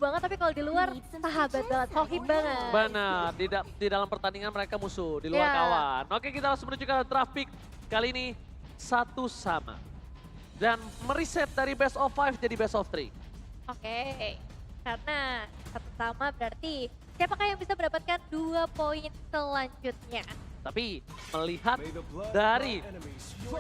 banget tapi kalau di luar sahabat banget, sohib banget. Benar, di dalam pertandingan mereka musuh, di luar Ya. kawan. Oke, kita langsung menuju ke draft pick. Kali ini satu sama. Dan mereset dari best of 5 jadi best of 3. Oke, karena satu sama berarti siapakah yang bisa mendapatkan 2 poin selanjutnya? Tapi melihat dari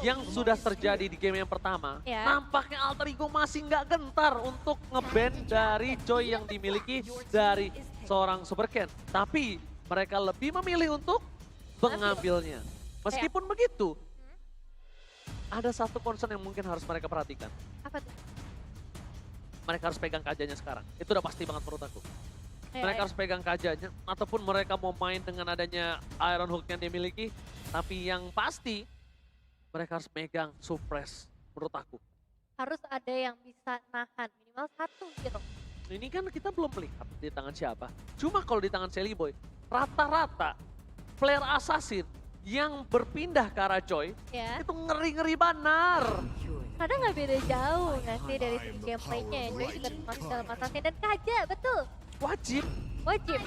yang sudah terjadi di game yang pertama, Ya. nampaknya Alter Ego masih nggak gentar untuk nge-ban dari Joy yang dimiliki dari seorang Super Ken. Tapi mereka lebih memilih untuk mengambilnya. Meskipun begitu, ada satu concern yang mungkin harus mereka perhatikan. Apa tuh? Mereka harus pegang kajanya sekarang. Itu udah pasti banget menurut aku. Ya, Mereka ya. harus pegang kajanya, ataupun mereka mau main dengan adanya Iron Hook yang dimiliki. Tapi yang pasti, mereka harus megang suppress, menurut aku. Harus ada yang bisa nahan, minimal satu hero. Ini kan kita belum melihat di tangan siapa. Cuma kalau di tangan Shelly Boy, rata-rata player assassin yang berpindah ke arah Joy, Ya, itu ngeri-ngeri banar. karena nggak beda jauh nggak sih dari segi gameplaynya. Joy juga termasuk dalam assassin dan Kaja, betul. Wajib. Wajib.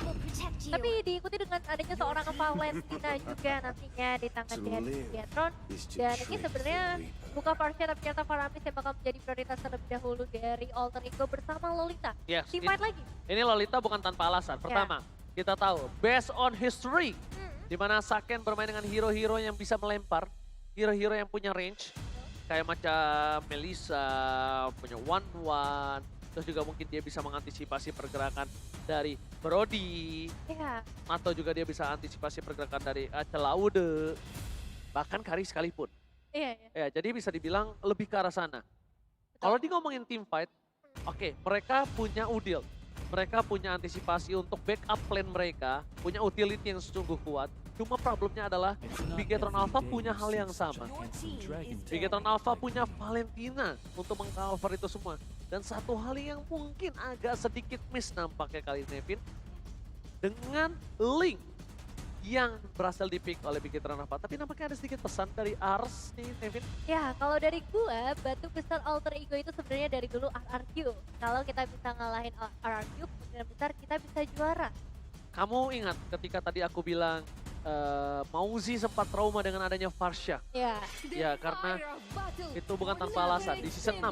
Tapi diikuti dengan adanya seorang Valentina juga nantinya di tangan dari Biatron. Dan ini sebenarnya bukan Varsha tapi ternyata Faramis yang bakal menjadi prioritas terlebih dahulu dari Alter Ego bersama Lolita. Yes, Teamfight lagi. ini Lolita bukan tanpa alasan. Pertama, kita tahu based on history, di mana Saken bermain dengan hero-hero yang bisa melempar, hero-hero yang punya range, kayak macam Melissa, punya One, terus juga mungkin dia bisa mengantisipasi pergerakan dari Brody, Ya, atau juga dia bisa antisipasi pergerakan dari Celaude, bahkan Kari sekalipun. iya, iya. Ya, jadi bisa dibilang lebih ke arah sana. Kalau di ngomongin team fight, oke, mereka punya udil. Mereka punya antisipasi untuk backup plan mereka, punya utility yang sungguh kuat. Cuma problemnya adalah Bigetron Alpha punya hal yang sama. Bigetron Alpha punya Valentina untuk mengcover itu semua. Dan satu hal yang mungkin agak sedikit miss nampaknya kali ini, Nevin, dengan Link yang berhasil dipick oleh Bigetron Alpha. Tapi nampaknya ada sedikit pesan dari Ars nih, Nevin. Ya, kalau dari gua, batu besar Alter Ego itu sebenarnya dari dulu RRQ. Kalau kita bisa ngalahin RRQ, kemungkinan besar kita bisa juara. Kamu ingat ketika tadi aku bilang Mauzi sempat trauma dengan adanya Varsha. Ya, Ya, karena itu bukan tanpa alasan. Di season 6,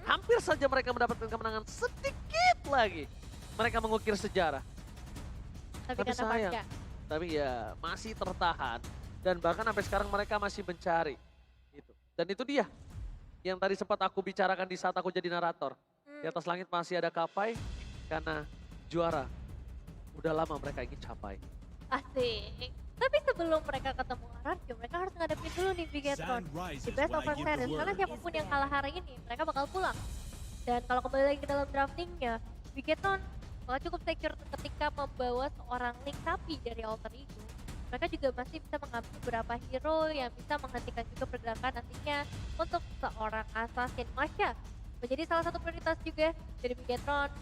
hampir saja mereka mendapatkan kemenangan sedikit lagi. Mereka mengukir sejarah. tapi Tapi kata sayang. Varsha. Tapi ya masih tertahan. Dan bahkan sampai sekarang mereka masih mencari. Gitu. Dan itu dia yang tadi sempat aku bicarakan di saat aku jadi narator. Di atas langit masih ada Kapai karena juara. Udah lama mereka ingin capai. Asik. Tapi sebelum mereka ketemu RRQ, mereka harus ngadepin dulu nih Bigetron di best of series. Karena siapapun yang kalah hari ini, mereka bakal pulang. Dan kalau kembali lagi ke dalam draftingnya, Bigetron bakal cukup secure ketika membawa seorang Link Sapi dari Alter Ego. Mereka juga masih bisa mengambil beberapa hero yang bisa menghentikan juga pergerakan nantinya untuk seorang assassin. Masya menjadi salah satu prioritas juga dari Bigetron.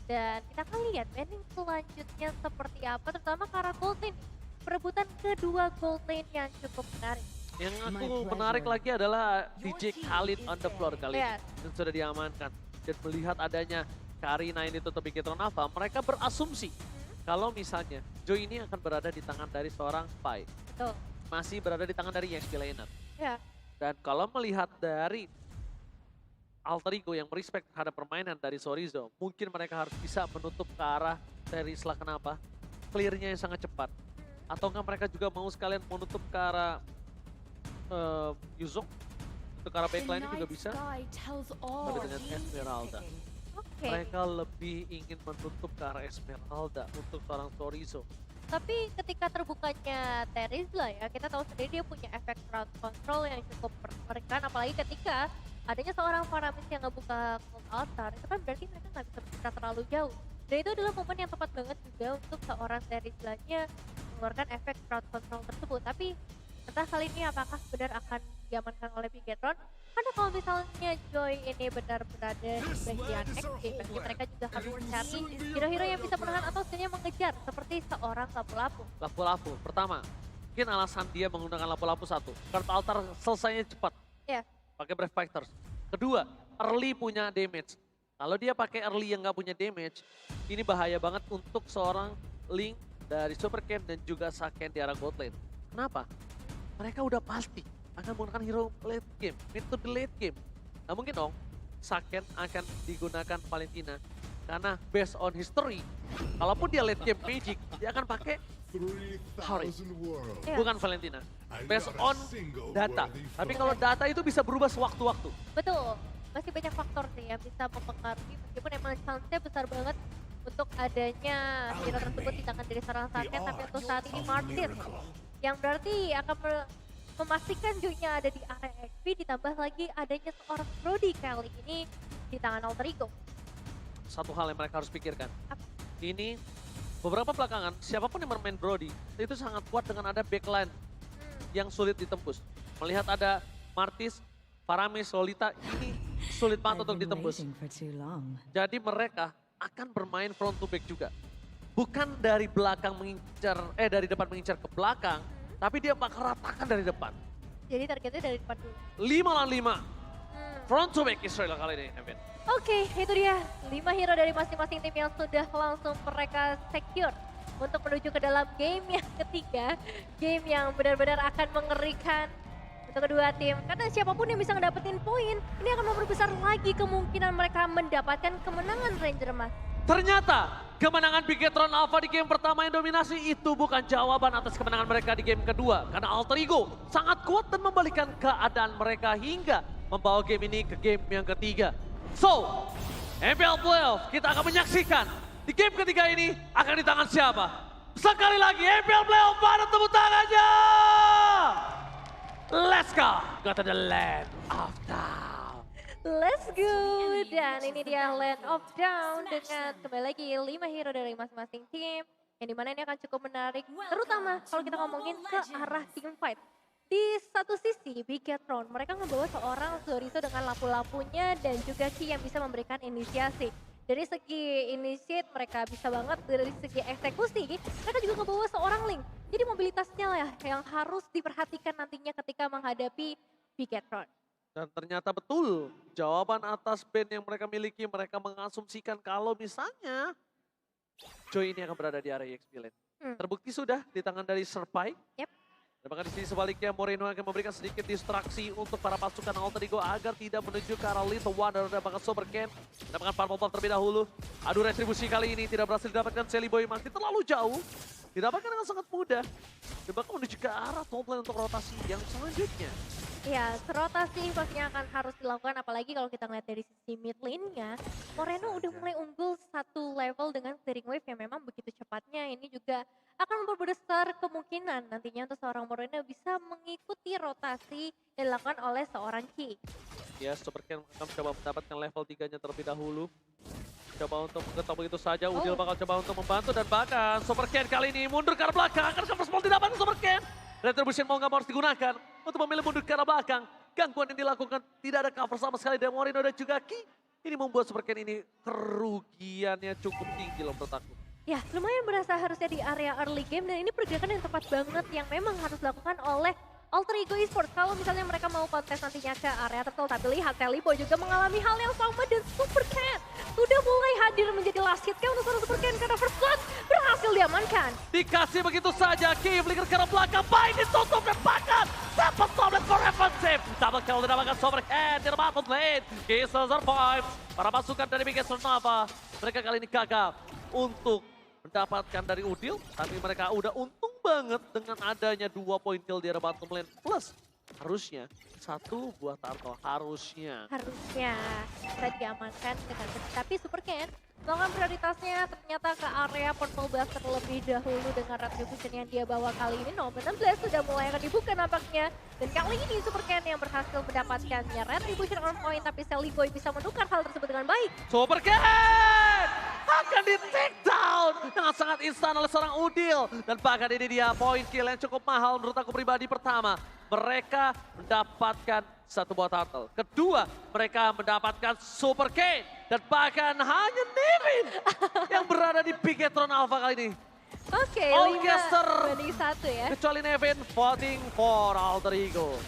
Dan kita akan lihat banding selanjutnya seperti apa, terutama ke arah gold lane. Perebutan kedua gold lane yang cukup menarik. Yang aku menarik lagi adalah DJ Khalid on the floor kali ini. Yes. Dan sudah diamankan. Dan melihat adanya Karina ini tutup Bigetron Alpha, mereka berasumsi kalau misalnya Joy ini akan berada di tangan dari seorang Spy. Betul. Masih berada di tangan dari EXP laner. Ya, Dan kalau melihat dari Alter Ego yang merespek terhadap permainan dari Sorizo, mungkin mereka harus bisa menutup ke arah dari Sla. Kenapa? Clear-nya yang sangat cepat. Atau enggak mereka juga mau sekalian menutup ke arah Yuzong. Untuk ke arah backline juga bisa. Tapi dengan Esmeralda. oke. Mereka lebih ingin menutup ke arah Esmeralda untuk seorang Sorizo. Tapi ketika terbukanya Terizla ya, kita tahu sendiri dia punya efek crowd control yang cukup mengerikan. Apalagi ketika adanya seorang Faramis yang ngebuka Cold Altar, itu kan berarti mereka nggak bisa bergerak terlalu jauh. Dan itu adalah momen yang tepat banget juga untuk seorang Terizlanya mengeluarkan efek crowd control tersebut. Tapi entah kali ini apakah benar akan diamankan oleh Bigetron. Karena kalau misalnya Joy ini benar berada di bagian XP, berarti mereka juga harus mencari hero-hero yang bisa menahan atau setidaknya mengejar seperti seorang lapu-lapu. Lapu-lapu, pertama, mungkin alasan dia menggunakan lapu-lapu satu, Card Altar selesainya cepat. Ya, Pakai Brave Fighters. Kedua, early punya damage. Kalau dia pakai early yang nggak punya damage, ini bahaya banget untuk seorang Link dari Super Ken dan juga Saken di arah bot lane. Kenapa? Mereka udah pasti akan menggunakan hero late game, mid to the late game. Nah mungkin dong, Saken akan digunakan Valentina. Karena based on history, kalaupun dia late game Magic, dia akan pakai Hori, bukan Valentina. Based on data. Tapi kalau data itu bisa berubah sewaktu-waktu. Betul, masih banyak faktor sih yang bisa mempengaruhi meskipun emang chance-nya besar banget untuk adanya hero tersebut di tangan dari seorang Saken, tapi untuk saat ini Martin yang berarti akan memastikan joy-nya ada di area XP, ditambah lagi adanya seorang Brody kali ini di tangan Alter Ego. Satu hal yang mereka harus pikirkan. Ini beberapa belakangan, siapapun yang bermain Brody, itu sangat kuat dengan ada backline yang sulit ditembus. Melihat ada Martis, Paramis, Lolita, ini sulit banget untuk ditembus. Jadi mereka akan bermain front to back juga. Bukan dari belakang mengincar, dari depan mengincar ke belakang, tapi dia bakal ratakan dari depan. Jadi targetnya dari depan dulu. 5 lawan 5. Front to back Israel kali ini, Evan. Oke, itu dia 5 hero dari masing-masing tim yang sudah langsung mereka secure untuk menuju ke dalam game yang ketiga. Game yang benar-benar akan mengerikan untuk kedua tim. Karena siapapun yang bisa ngedapetin poin, ini akan memperbesar lagi kemungkinan mereka mendapatkan kemenangan Ranger emas. Ternyata kemenangan Bigetron Alpha di game pertama yang dominasi itu bukan jawaban atas kemenangan mereka di game kedua. Karena Alter Ego sangat kuat dan membalikan keadaan mereka hingga membawa game ini ke game yang ketiga. So, MPL Playoff kita akan menyaksikan di game ketiga ini akan di tangan siapa? Sekali lagi MPL Playoff, pada tepuk tangannya! Let's go! Go to the land of down. Let's go! Dan ini dia Land of Down dengan kembali lagi 5 hero dari masing-masing tim. Yang dimana ini akan cukup menarik, terutama kalau kita ngomongin ke arah team fight. Di satu sisi, Bigetron, mereka membawa seorang Zorizo dengan lampu-lampunya dan juga Ki yang bisa memberikan inisiasi. Dari segi initiate mereka bisa banget, dari segi eksekusi mereka juga membawa seorang Link. Jadi mobilitasnya lah yang harus diperhatikan nantinya ketika menghadapi Bigetron. Dan ternyata betul, jawaban atas band yang mereka miliki, mereka mengasumsikan kalau misalnya Joy ini akan berada di area EXP lane. Terbukti sudah di tangan dari Serpai. Yep. Dan bahkan di sini sebaliknya Moreno akan memberikan sedikit distraksi untuk para pasukan Alter Ego agar tidak menuju ke arah Little Wonder dan bahkan Super Ken. Mendapatkan Purple Buff terlebih dahulu. Adu retribusi kali ini tidak berhasil didapatkan Sally Boy, masih terlalu jauh. Didapatkan dengan sangat mudah. Dan bahkan menuju ke arah top lane untuk rotasi yang selanjutnya. Ya, rotasi pastinya akan harus dilakukan, apalagi kalau kita ngeliat dari sisi mid lane-nya. Moreno udah mulai unggul satu level dengan clearing wave yang memang begitu cepatnya. Ini juga akan memperbesar kemungkinan nantinya untuk seorang Moreno bisa mengikuti rotasi yang dilakukan oleh seorang Ki. Ya, Super Ken akan coba mendapatkan level 3-nya terlebih dahulu. Coba untuk mengetok begitu saja, Udil bakal coba untuk membantu dan bahkan Super Ken kali ini mundur ke arah belakang. Akan cover small didapatkan Super Ken. Retribution mau nggak mau harus digunakan untuk memilih mundur ke arah belakang. Gangguan yang dilakukan tidak ada cover sama sekali dari Moreno dan juga Ki. Ini membuat Super Ken ini kerugiannya cukup tinggi loh menurut aku. Ya, lumayan berasa harusnya di area early game dan ini pergerakan yang tepat banget yang memang harus dilakukan oleh Alter Ego Esports. Kalau misalnya mereka mau kontes nantinya ke area turtle, tapi lihat Sally Boy juga mengalami hal yang sama dan Super Ken sudah mulai hadir menjadi last hit untuk seorang Super Ken karena first blood berhasil diamankan. Dikasih begitu saja, Ki flicker ke arah belakang, baik ditutup dan bahkan dapat tablet for offensive. Double kill didapatkan Super Ken di bottom lane. Ki survive. Para pasukan dari Bigetron Alpha, mereka kali ini gagal untuk mendapatkan dari Udil, tapi mereka udah untung banget dengan adanya 2 poin kill di arah bottom lane. Plus, harusnya 1 buah turtle, harusnya Bisa diamankan dengan benar. Tapi Super Ken melakukan prioritasnya ternyata ke area Purple Blast terlebih dahulu dengan retribution yang dia bawa kali ini. Nomor 16 sudah mulai akan dibuka nampaknya. Dan kali ini Super Ken yang berhasil mendapatkannya retribution on point, tapi Sally Boy bisa menukar hal tersebut dengan baik. Super Ken akan di take down dengan sangat instan oleh seorang Udil. Dan bahkan ini dia poin kill yang cukup mahal menurut aku pribadi. Pertama, mereka mendapatkan 1 buah turtle. Kedua, mereka mendapatkan Super Ken. Dan bahkan hanya Nivin yang berada di Bigetron Alpha kali ini. Oke, Orchester. 5-1 ya. Kecuali Nevin voting for Alter Ego.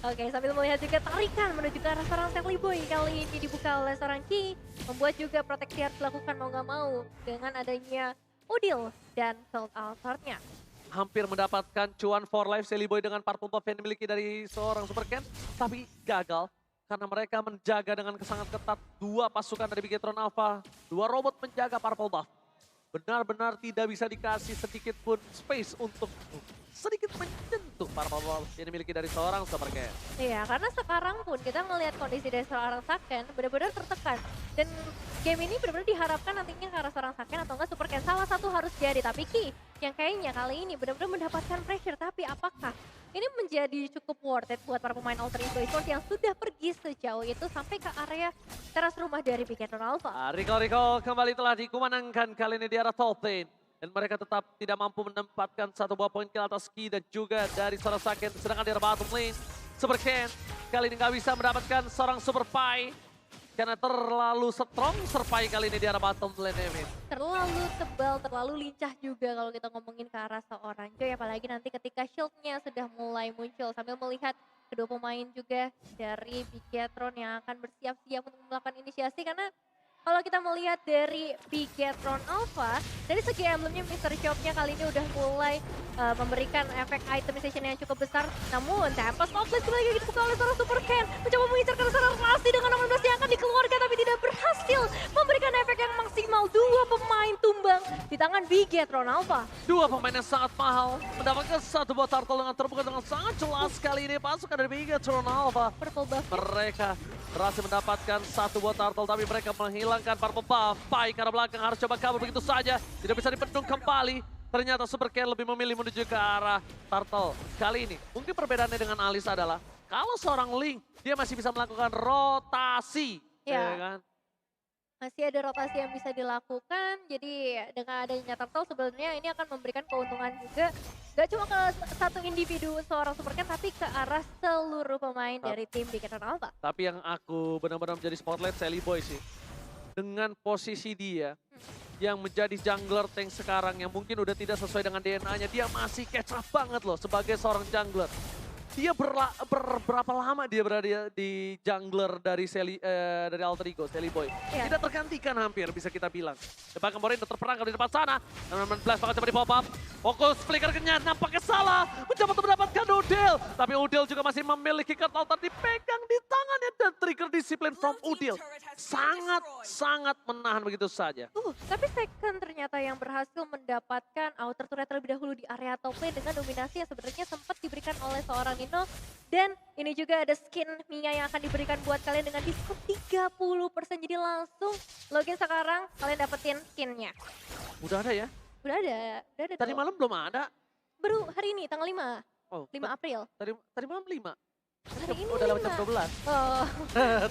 Oke, sambil melihat juga tarikan menuju ke arah seorang Sadly Boy. Kali ini dibuka oleh seorang Ki. Membuat juga proteksi harus dilakukan mau nggak mau. Dengan adanya Udil dan Field Altar-nya. Hampir mendapatkan cuan for life Sadly Boy dengan purple buff yang dimiliki dari seorang Super Ken. Tapi gagal. Karena mereka menjaga dengan sangat ketat. Dua pasukan dari Bigetron Alpha. Dua robot menjaga purple buff. Benar-benar tidak bisa dikasih sedikit pun space untuk sedikit menyentuh purple buff yang dimiliki dari seorang Super Ken. Iya, karena sekarang pun kita melihat kondisi dari seorang Saken benar-benar tertekan. Dan game ini benar-benar diharapkan nantinya ke arah seorang Saken atau enggak Super Ken. Salah satu harus jadi, tapi Ki yang kayaknya kali ini benar-benar mendapatkan pressure. Tapi apakah ini menjadi cukup worth it buat para pemain Alter Ego Esports yang sudah pergi sejauh itu sampai ke area teras rumah dari Bigetron Alpha? Rico kembali telah dikumandangkan kali ini di arah top lane. Dan mereka tetap tidak mampu menempatkan satu buah poin kill atas Ki dan juga dari seorang Saken. Sedangkan di arah bottom lane, Super Ken kali ini nggak bisa mendapatkan seorang Super Pai. Karena terlalu strong Serpai kali ini di arah bottom lane Emin. Terlalu tebal, terlalu lincah juga kalau kita ngomongin ke arah seorang Joy. Apalagi nanti ketika shieldnya sudah mulai muncul. Sambil melihat kedua pemain juga dari Bigetron yang akan bersiap-siap untuk melakukan inisiasi. Karena kalau kita melihat dari Bigetron Alpha, dari segi emblemnya Mystery Shop-nya kali ini udah mulai memberikan efek itemization yang cukup besar. Namun Tempest Outlet kembali dibuka oleh seorang Super Ken. Mencoba mengincar ke seorang Rasti dengan 16 yang akan dikeluarkan tapi tidak berhasil memberikan efek yang maksimal. Dua pemain tumbang di tangan Bigetron Alpha. Dua pemain yang sangat mahal mendapatkan satu buah turtle dengan terbuka dengan sangat jelas kali ini pasukan dari Bigetron Alpha. Purple buff. Mereka berhasil mendapatkan satu buah turtle tapi mereka menghilangkan purple buff. Pai ke arah belakang harus coba kabur begitu saja. Tidak bisa dibendung kembali. Ternyata Super Ken lebih memilih menuju ke arah turtle. Kali ini mungkin perbedaannya dengan Alice adalah kalau seorang Link dia masih bisa melakukan rotasi. Ya. Ya kan? Masih ada rotasi yang bisa dilakukan, jadi dengan adanya turtle sebenarnya ini akan memberikan keuntungan juga. Gak cuma ke satu individu seorang Super Ken, tapi ke arah seluruh pemain dari tim Bigetron Alpha. Tapi yang aku benar-benar menjadi spotlight Sadly Boy sih. Dengan posisi dia yang menjadi jungler tank sekarang yang mungkin udah tidak sesuai dengan DNA-nya. Dia masih catch up banget loh sebagai seorang jungler. Dia berapa lama dia berada di jungler dari dari Alter Ego, Sadly Boy. Iya. Tidak tergantikan hampir bisa kita bilang. Bahkan Morin terperangkap di depan sana. 16 bakal coba di pop up. Fokus flickernya nampaknya salah. Mencoba untuk mendapatkan Udil. Tapi Udil juga masih memiliki Altar dipegang di tangannya. Dan trigger disiplin from Udil. Sangat menahan begitu saja. Tapi Second ternyata yang berhasil mendapatkan outer turret terlebih dahulu di area top lane dengan dominasi yang sebenarnya sempat diberikan oleh seorang Nino. Dan ini juga ada skin Mia yang akan diberikan buat kalian dengan diskon 30%. Jadi langsung login sekarang kalian dapetin skinnya. Udah ada ya? Udah ada Tadi tuh. malam belum ada. Baru hari ini tanggal 5. Oh, 5 April. Tadi malam 5. Hari ini Udah lewat jam 5. 12. Oh.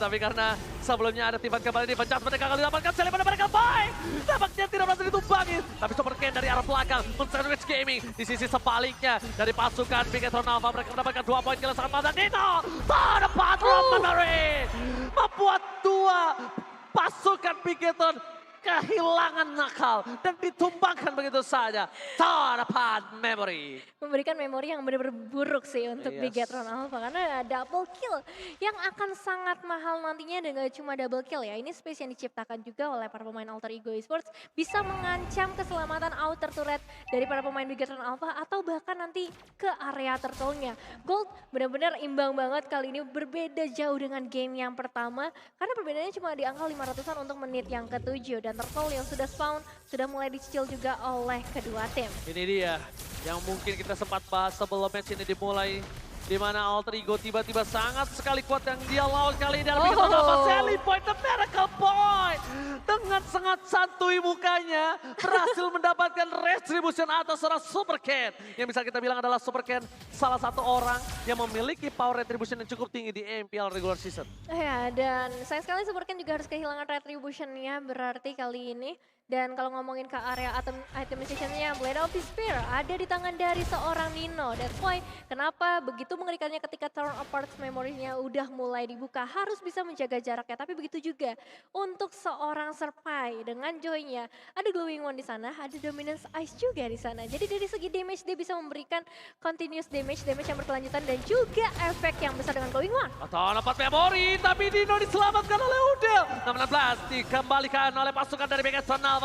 Tapi karena sebelumnya ada Tivan kembali di pencet mereka kali dapatkan Sally pada mereka baik. Tampaknya tidak berhasil ditumbangin. Tapi Super Ken dari arah belakang men-sandwich gaming. Di sisi sebaliknya dari pasukan Bigetron Alpha mereka mendapatkan 2 poin kill sangat mantap. Dino terdepan Roman Mary membuat 2 pasukan Bigetron kehilangan nakal dan ditumbangkan begitu saja. Terdepan Memory. Memberikan memori yang benar-benar buruk sih untuk Yes. Bigetron Alpha karena double kill yang akan sangat mahal nantinya dengan cuma double kill ya. Ini space yang diciptakan juga oleh para pemain Alter Ego Esports bisa mengancam keselamatan outer turret dari para pemain Bigetron Alpha atau bahkan nanti ke area turtle-nya. Gold benar-benar imbang banget kali ini, berbeda jauh dengan game yang pertama karena perbedaannya cuma di angka 500-an untuk menit yang ke-7 dan turtle yang sudah spawn sudah mulai dicicil juga oleh kedua tim. Ini dia yang mungkin kita sempat bahas sebelum match ini dimulai. Di mana Alter Ego tiba-tiba sangat sekali kuat yang dia lawan kali ini. Sadly Boy, the miracle boy. Dengan sangat santuy mukanya berhasil mendapatkan retribution atas seorang Super Ken. Yang bisa kita bilang adalah Super Ken salah satu orang yang memiliki power retribution yang cukup tinggi di MPL regular season. Ya, dan sayang sekali Super Ken juga harus kehilangan retribution-nya berarti kali ini. Dan kalau ngomongin ke area itemization-nya, Blade of Despair ada di tangan dari seorang Nino. That's why kenapa begitu mengerikannya ketika Turn Apart Memory-nya udah mulai dibuka, harus bisa menjaga jaraknya. Tapi begitu juga untuk seorang Serpai dengan Joy-nya. Ada Glowing One di sana, ada Dominance Ice juga di sana. Jadi dari segi damage dia bisa memberikan continuous damage yang berkelanjutan dan juga efek yang besar dengan Glowing One. Atau dapat memori, tapi Nino diselamatkan oleh Udel. 16 dikembalikan oleh pasukan dari Bigetron Alpha.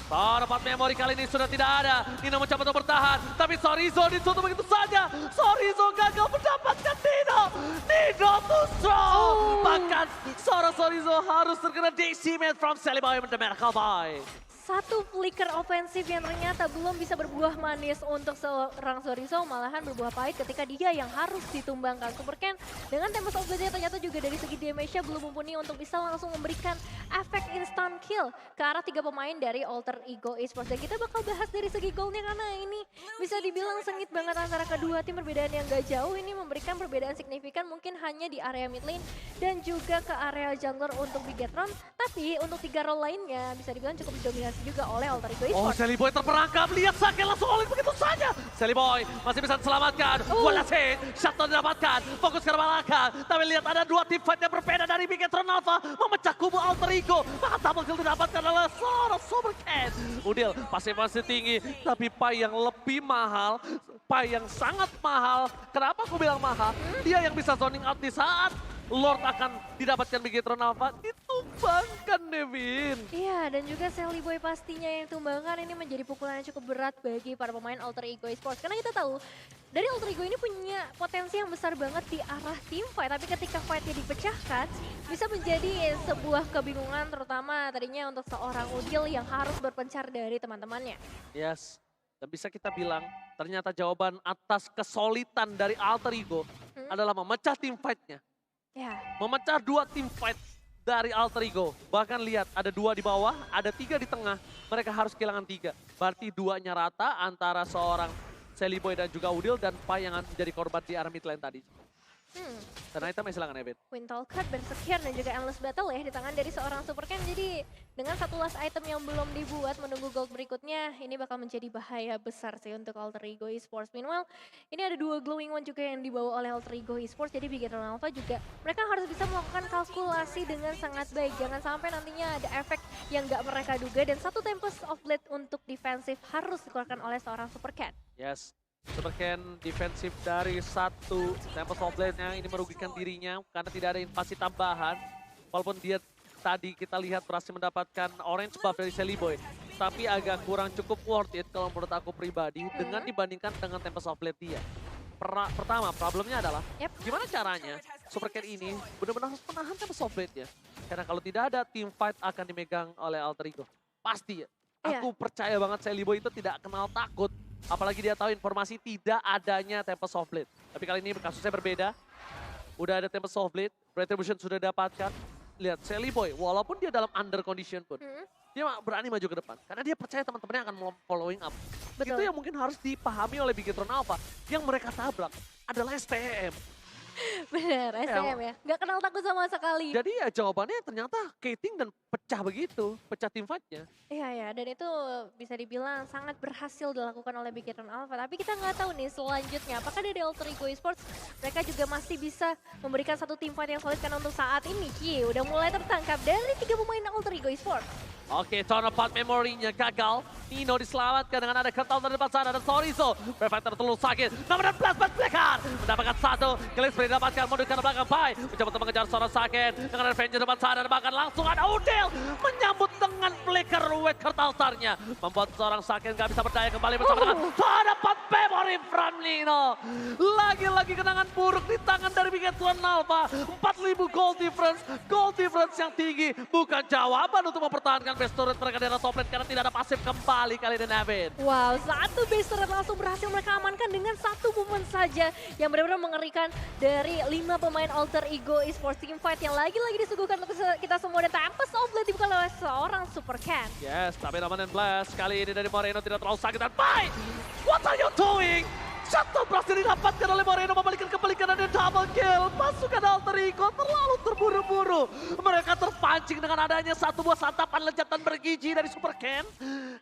Dapat memori kali ini sudah tidak ada. Nino mencoba untuk bertahan, tapi Sorizo ditutup begitu saja. Sorizo gagal mendapatkan Nino. Nino too strong. Bahkan seorang Sorizo harus terkena decimate from Celiboy the Miracle Boy. Satu flicker ofensif yang ternyata belum bisa berbuah manis untuk seorang Sorizo, malahan berbuah pahit ketika dia yang harus ditumbangkan. Super Ken dengan Tempest of Blade ternyata juga dari segi damage-nya belum mumpuni untuk bisa langsung memberikan efek instant kill ke arah 3 pemain dari Alter Ego Esports. Dan kita bakal bahas dari segi goalnya karena ini bisa dibilang sengit banget antara kedua tim, perbedaan yang gak jauh. Ini memberikan perbedaan signifikan mungkin hanya di area mid lane dan juga ke area jungler untuk Bigetron. Tapi untuk 3 role lainnya bisa dibilang cukup didominasi juga oleh Alter Ego Oh, Esports. Celiboy terperangkap, lihat Sake langsung oleh begitu saja. Celiboy masih bisa diselamatkan, bola hit, shutdown didapatkan, fokus ke belakang. Tapi lihat ada 2 tim fight yang berbeda dari Bigetron Alpha, memecah kubu Alter Ego. Maka double kill didapatkan oleh seorang Super Ken. Udil masih tinggi, tapi Pai yang lebih mahal, Pai yang sangat mahal. Kenapa aku bilang mahal? Dia yang bisa zoning out di saat Lord akan didapatkan Bigetron Alpha, ditumbangkan Devin. Iya, dan juga Celiboy pastinya yang tumbangkan ini menjadi pukulan yang cukup berat bagi para pemain Alter Ego Esports. Karena kita tahu, dari Alter Ego ini punya potensi yang besar banget di arah team fight. Tapi ketika fightnya dipecahkan, bisa menjadi sebuah kebingungan terutama tadinya untuk seorang Udil yang harus berpencar dari teman-temannya. Yes, dan bisa kita bilang ternyata jawaban atas kesulitan dari Alter Ego adalah memecah team fight-nya. Ya, Memecah 2 team fight dari Alter Ego. Bahkan lihat ada 2 di bawah, ada 3 di tengah. Mereka harus kehilangan 3. Berarti 2-nya rata antara seorang Celiboy dan juga Udil dan Pai yang menjadi korban di arah mid lane tadi. Dan itemnya silakan Ebit. Windtalker, Berserker, dan juga Endless Battle ya di tangan dari seorang Super Ken. Jadi dengan satu last item yang belum dibuat menunggu gold berikutnya, ini bakal menjadi bahaya besar sih untuk Alter Ego Esports. Meanwhile, ini ada 2 Glowing One juga yang dibawa oleh Alter Ego Esports. Jadi Bigetron Alpha juga mereka harus bisa melakukan kalkulasi dengan sangat baik. Jangan sampai nantinya ada efek yang gak mereka duga. Dan satu Tempest of Blade untuk defensif harus dikeluarkan oleh seorang Super Ken. Yes. Super Ken defensif dari 1 Tempest of Blade-nya ini merugikan dirinya karena tidak ada invasi tambahan. Walaupun dia tadi kita lihat berhasil mendapatkan orange buff dari Celiboy. Tapi agak kurang cukup worth it kalau menurut aku pribadi dengan dibandingkan dengan Tempest of Blade dia. Pertama, problemnya adalah gimana caranya Super Ken ini benar-benar harus menahan Tempest of Blade-nya. Karena kalau tidak ada, team fight akan dimegang oleh Alter Ego. Pasti ya. Aku percaya banget Celiboy itu tidak kenal takut. Apalagi dia tahu informasi tidak adanya Tempest of Blade. Tapi kali ini kasusnya berbeda. Udah ada Tempest of Blade, Retribution sudah dapatkan. Lihat Celiboy, walaupun dia dalam under condition pun, dia berani maju ke depan. Karena dia percaya teman-temannya akan following up. Betul. Itu yang mungkin harus dipahami oleh Bigetron Alpha. Yang mereka tabrak adalah STM. Bener, STM ya. Gak kenal takut sama sekali. Jadi ya jawabannya ternyata Kating dan pecah begitu, pecah team fight-nya. Iya ya, dan itu bisa dibilang sangat berhasil dilakukan oleh Bigetron Alpha. Tapi kita nggak tahu nih selanjutnya, apakah dari Alter Ego Esports mereka juga masih bisa memberikan satu team fight yang solid. Karena untuk saat ini Ki udah mulai tertangkap dari 3 pemain Alter Ego Esports. Oke, turn apart memorinya gagal. Nino diselamatkan dengan ada kental terdepan sana dan Sorizo. Perfector terlalu sakit. Nomor 16 Bad Blacker. Mendapatkan 1. Killing spree didapatkan. Mundur ke belakang Pai. Mencoba untuk mengejar seorang sakit. Dengan Avenger depan sana dan bahkan langsung ada Udil. Menyambut dengan flicker Wet Kertaltarnya. Membuat seorang sakit gak bisa berdaya kembali bersama dengan turn apart memory from Nino. Lagi-lagi kenangan buruk di tangan dari Bigetron Alpha. 4.000 gold difference. Gold difference yang tinggi. Bukan jawaban untuk mempertahankan base turret mereka di atas top lane karena tidak ada pasif kembali kali ini Nevin. Wow, satu base turret langsung berhasil mereka amankan dengan satu movement saja yang benar-benar mengerikan dari 5 pemain Alter Ego Esports team fight yang lagi-lagi disuguhkan untuk kita semua. Dan Tempest of Blade dibuka oleh seorang Super Ken. Yes, tapi Raman and Blast kali ini dari Moreno tidak terlalu sakit dan Pai! What are you doing? Shutdown berhasil didapatkan oleh Moreno, membalikan kebalikan dan double kill. Pasukan Alter Ego terlalu terburu-buru. Mereka terpancing dengan adanya satu buah santapan lezatan bergizi dari Super Ken.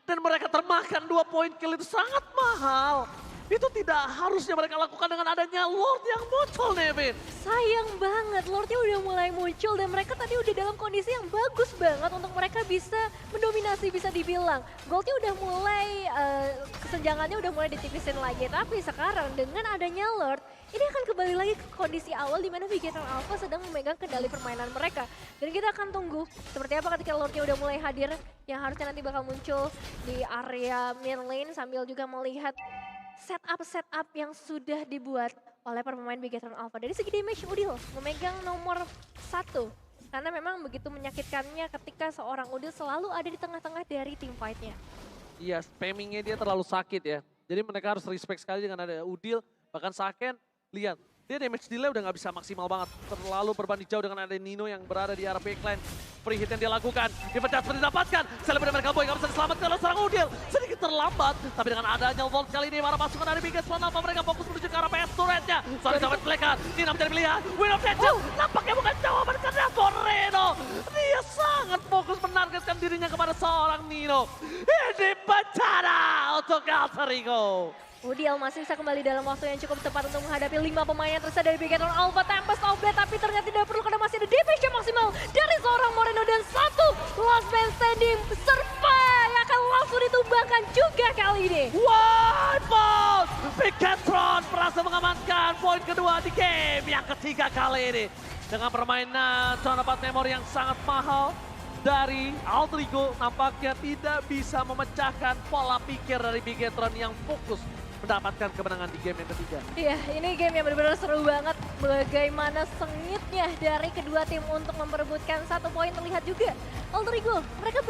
Dan mereka termakan 2 poin kill itu sangat mahal. Itu tidak harusnya mereka lakukan dengan adanya Lord yang muncul, Nevin. Sayang banget, Lordnya udah mulai muncul dan mereka tadi udah dalam kondisi yang bagus banget untuk mereka bisa mendominasi bisa dibilang. Goldnya udah mulai, kesenjangannya udah mulai ditipisin lagi. Tapi sekarang dengan adanya Lord, ini akan kembali lagi ke kondisi awal di mana Vigetron Alpha sedang memegang kendali permainan mereka. Dan kita akan tunggu seperti apa ketika Lordnya udah mulai hadir, yang harusnya nanti bakal muncul di area mid lane sambil juga melihat setup yang sudah dibuat oleh pemain Vigetron Alpha. Dari segi damage, Udil memegang nomor 1. Karena memang begitu menyakitkannya ketika seorang Udil selalu ada di tengah-tengah dari team fight-nya. Iya, spammingnya dia terlalu sakit ya. Jadi mereka harus respect sekali dengan ada Udil. Bahkan Saken, lihat. Dia damage delay udah gak bisa maksimal banget. Terlalu berbanding jauh dengan ada Nino yang berada di arah backline. Free hit yang dia lakukan. Defense seperti didapatkan. Celebrate mereka boy gak bisa diselamatkan oleh seorang Udil. Sedikit terlambat. Tapi dengan adanya Volt kali ini para pasukan dari Biggest One Alpha mereka fokus menuju ke arah PS turretnya. Sorry sahabat Flekan. Nina menjadi pilihan. Win of Nature. Nampaknya bukan jawaban karena Moreno. Dia sangat fokus menargetkan dirinya kepada seorang Nino. Ini bencana untuk Alter Ego. Udil masih bisa kembali dalam waktu yang cukup tepat untuk menghadapi 5 pemain yang tersisa dari Vigetron Alpha. Tempest of Blade, tapi ternyata tidak perlu karena masih ada damage yang maksimal dari seorang Moreno. Dan satu last man standing survive akan langsung ditumbangkan juga kali ini. Wipeout! Vigetron berhasil mengamankan poin kedua di game yang ketiga kali ini. Dengan permainan zona 4 memori yang sangat mahal dari Alter Ego, nampaknya tidak bisa memecahkan pola pikir dari Vigetron yang fokus mendapatkan kemenangan di game yang ketiga. Iya, ini game yang benar-benar seru banget. Bagaimana sengitnya dari kedua tim untuk memperebutkan 1 poin terlihat juga. Alter Ego, mereka